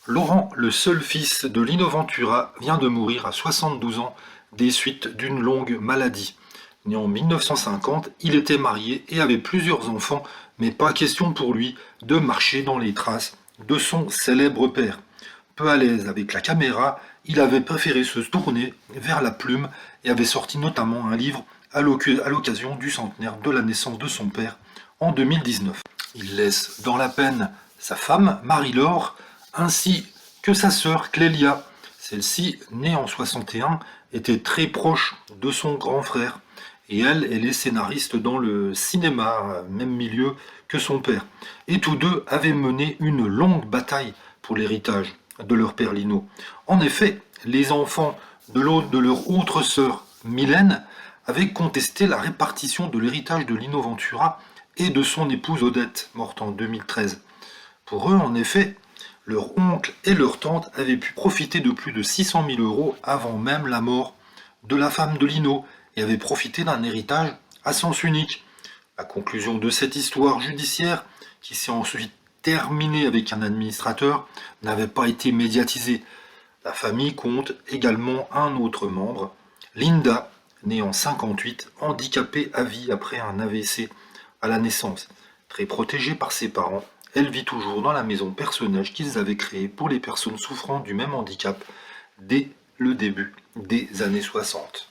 Laurent, le seul fils de Lino Ventura, vient de mourir à 72 ans des suites d'une longue maladie. Né en 1950, il était marié et avait plusieurs enfants, mais pas question pour lui de marcher dans les traces de son célèbre père. Peu à l'aise avec la caméra, il avait préféré se tourner vers la plume et avait sorti notamment un livre à l'occasion du centenaire de la naissance de son père en 2019. Il laisse dans la peine sa femme, Marie-Laure, ainsi que sa sœur Clélia. Celle-ci, née en 61, était très proche de son grand frère. Et elle est scénariste dans le cinéma, même milieu que son père. Et tous deux avaient mené une longue bataille pour l'héritage de leur père Lino. En effet, les enfants de leur autre sœur, Mylène, avaient contesté la répartition de l'héritage de Lino Ventura et de son épouse Odette, morte en 2013. Pour eux, en effet, leur oncle et leur tante avaient pu profiter de plus de 600 000 euros avant même la mort de la femme de Lino et avaient profité d'un héritage à sens unique. La conclusion de cette histoire judiciaire, qui s'est ensuite terminée avec un administrateur, n'avait pas été médiatisée. La famille compte également un autre membre, Linda, née en 58, handicapée à vie après un AVC à la naissance. Très protégée par ses parents, elle vit toujours dans la maison personnage qu'ils avaient créée pour les personnes souffrant du même handicap dès le début des années 60.